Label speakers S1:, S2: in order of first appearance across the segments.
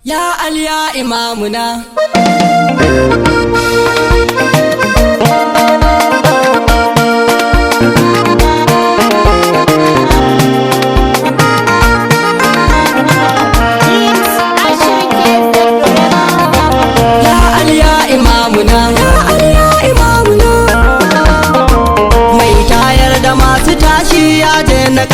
S1: Ya Ali ya imamuna.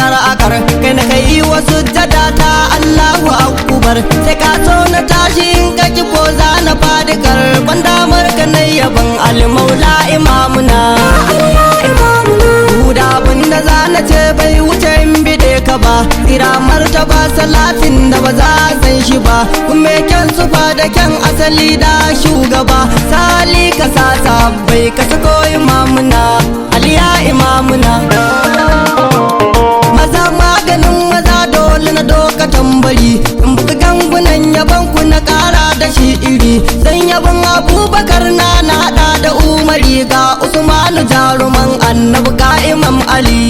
S1: Na akar kai na kai wasu jada ta Allahu akbar sai ka so na tashi in ka ki ko za na fadi karban damar ka na yaban al-maula imamuna da abinda za na ce bai wuce in bide ka ba tsira martaba salatin da ba za a san shi ba kuma kyan sufa da kyan asali da shugaba sali ka sasa bai ka sako imamuna aliya imamuna maza maganin maza dole na doka tambari in buga gangunan yaban ku na kara da shi iri zan yaban abubakar na hada da umari ga usmanu jaruman annabi ga imam ali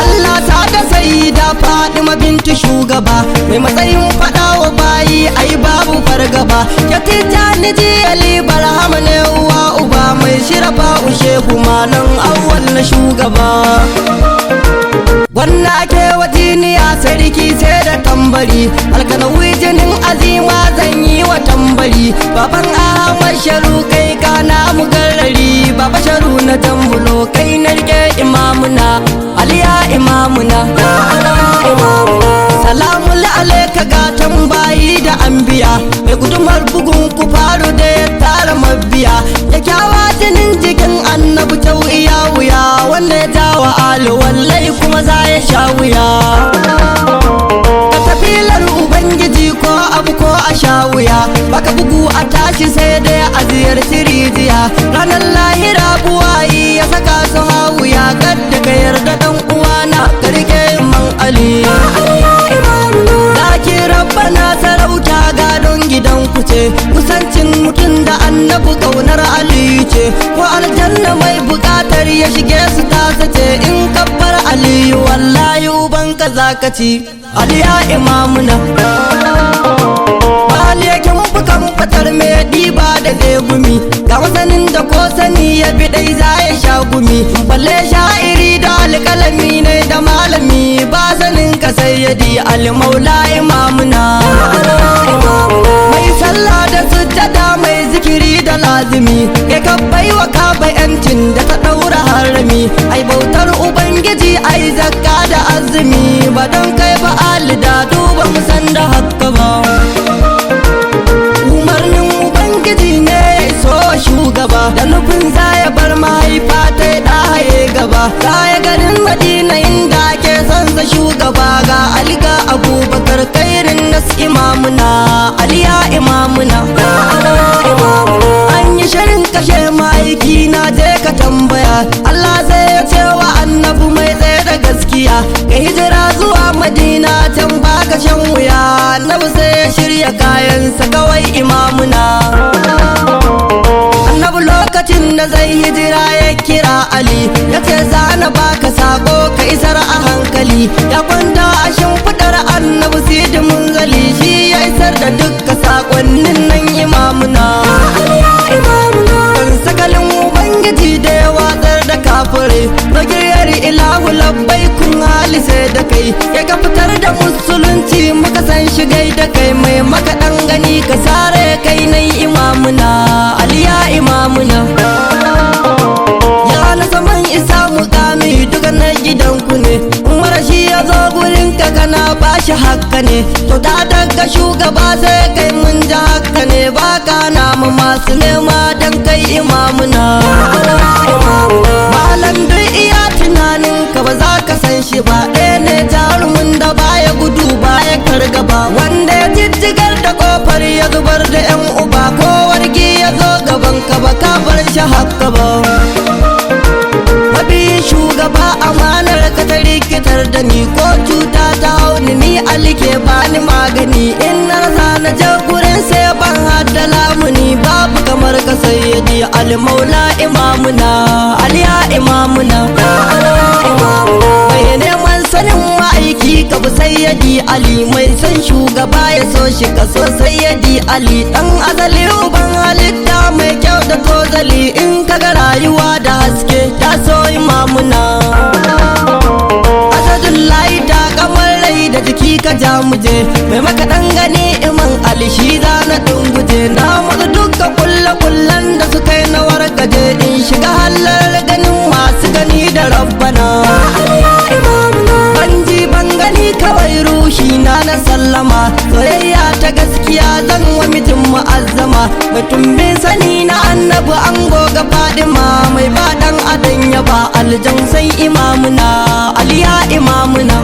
S1: Allah ta da sai da Fatima bintu shugaba mai matsayin fada wa bayi ai babu fargaba ya tijani ji ali barhama ne uwa uba mai shirafa ushehu malan awwal na shugaba wannan ake wajiniya sarki sai da tambari alkanawi jinin azima zan yi wa tambari baban ahmad sharu kai kana mu garari baba sharu na tambulo kai na rike imamuna aliya imamuna salamun alaika ga tambayi da anbiya mai gudumar bugun ku faru da ya tara mabiya kyakkyawa jinin jikin annabi tau iya wuya wanda ya jawa alu wallai kuma za ya sha wuya katafilar ubangiji ko abu ko a sha wuya baka bugu a tashi sai dai a ziyarci rijiya ranar lahira buwayi ya saka su hawuya kadda ka yarda dan uwana ka rike man ali zaki rabbana sarauta gadon gidan ku ce kusancin mutum da annabi kaunar ali ce ko aljanna mai bukatar ya shige su tasa ce in kabbar aliyu wallahi uban ka zaka ci aliya imamuna baliyakin bukan fatar mai diba da zai gumi ga masanin da ko sani ya bi dai za ya sha gumi balle sha'iri da alƙalami ne da malami ba sanin ka sayyadi al-maula imamuna mai sallah da sujjada mai zikiri da lazimi kai ka baiwa ka bayancin da ta daura harami ai bautar ubangiji ai zakka da azumi ba don kai ba alida duba musan da haka ba umarnin ubangiji ne so shugaba da nufin zaya bar mahaifa ta ɗaye gaba zaya garin madina inda ke son sa shugaba ga aliga abubakar kairin nas imamuna aliya imamuna an yi shirin kashe ma'aiki na je ka tambaya Allah zai ya ce wa annabi mai tsaye da gaskiya ka hijira zuwa madina can baka shan wuya annabi sai ya shirya kayansa kawai imamuna annabi lokacin da zai hijira ya kira ali ya ce zana baka sako ka isar a hankali ya kwanta a shimfidar annabi sidi munzali shi ya isar da dukkan sakonnin nan imamuna kan sakalin ubangiji da ya watsar da kafire ragiyar ilahu labbai kun hali sai da kai ya ka fitar da musulunci muka san shigai da kai mai maka dan gani ka sare kai nai imamuna aliya imamuna ya na saman isa mukami duka na gidanku ne umar shi ya zo gurin ka kana bashi hakka ne to da daga shugaba sai kai mun ji hakka ne baka na mu masu nema dan kai imamuna malam duk iya tunanin ka ba za ka san shi ba ɗaya ne jarumin da baya gudu baya kargaba wanda ya jijjigar da kofar ya zubar da yan uba ko wargi ya zo gaban ka ba ka bar shi hakka ba mabiyin shugaba amanar ka ta rikitar da ni ko cuta ta hauni ni alike bani magani in na rasa na je gurin sai ban hada lamuni babu kamar ka sayyidi al-maula imamuna aliya imamuna bai neman sanin ma'aiki ka bi sayyadi Ali mai son shugaba ya so shi ka so sayyadi Ali dan azali uban halitta mai kyau da tozali in ka ga rayuwa da haske ta so imamuna Asadullahi ta kamar rai da jiki ka ja muje mai maka dan gani iman Ali shi za na dunguje na mutu duka kullen da suka yi na wargaje in shiga halar ganin masu gani da rabbana ban ji ban gani kawai ruhi na sallama soyayya ta gaskiya zan wa mutum mu'azzama mutum bin sani na annabi an goga fadima mai badan adan ya ba aljan sai imamuna aliya imamuna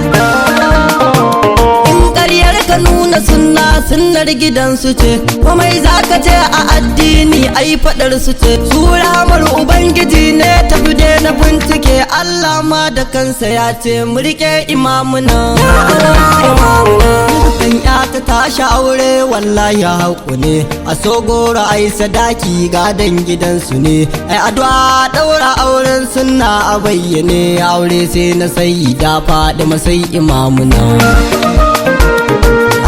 S1: in ƙaryar ka nuna sunnar gidansu ce komai zaka ce a addini ai fadar su ce su ramar ubangiji ne tafi da na bincike Allah ma da kansa ya ce mu rike imamuna kan ya ta tashi aure wallahi haƙu ne a sogora ai sadaki gadan gidansu ne ai addu'a daura auren sunna a bayyane aure sai na sai da faɗi masai imamuna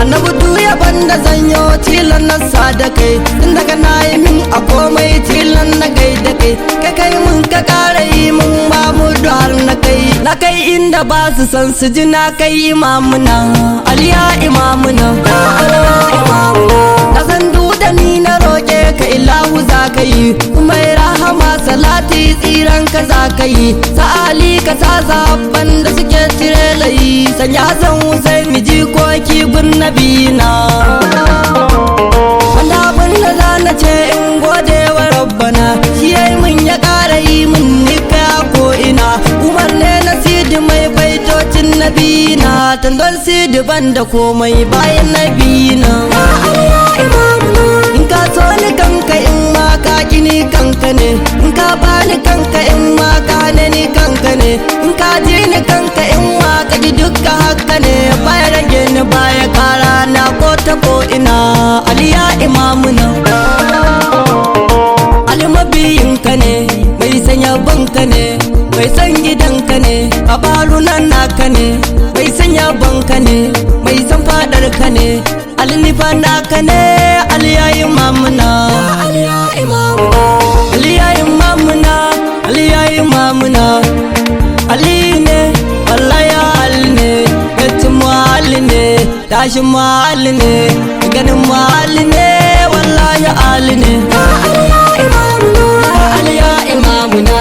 S1: annabi duya banda zanyo tilan na da kai tun daga na yi min a komai tilan na gai da kai ka kai mun ka kara yi mun ba mu har na kai inda ba su san su ji na kai imamuna aliya imamuna ka san da ni na roƙe ka ilahu za ka yi kuma rahama salati tsiran ka za ka yi sa'ali ka sa sabban da suke cire layi sanya san Hussein miji koki gun nabina wanda abin da za na ce in gode wa rabbana shi yayi mun ya ƙara yi mun nika ko ina umar ne na sidi mai baitocin nabina tandon sidi banda komai bayan nabina in ka so ni kanka in ma ka gini kanka ne in ka bani kanka in ma ka ne ni kanka ne in ka ji ni kanka in ma ka ji dukka haka ne baya rage ni baya kara na ko ta ko ina aliya imamuna almabiyinka ne mai sanya banka ne mai san gidanka ne kabarunan naka ne mai sanya banka ne mai san fadarka ne alnifa naka ne aliya imamuna aliya imamuna aliya imamuna aliya imamuna ali ne wallahi ali ne yace mu'alli ne tashi mu'alli ne ganin mu'alli ne wallahi ali ne aliya imamuna aliya imamuna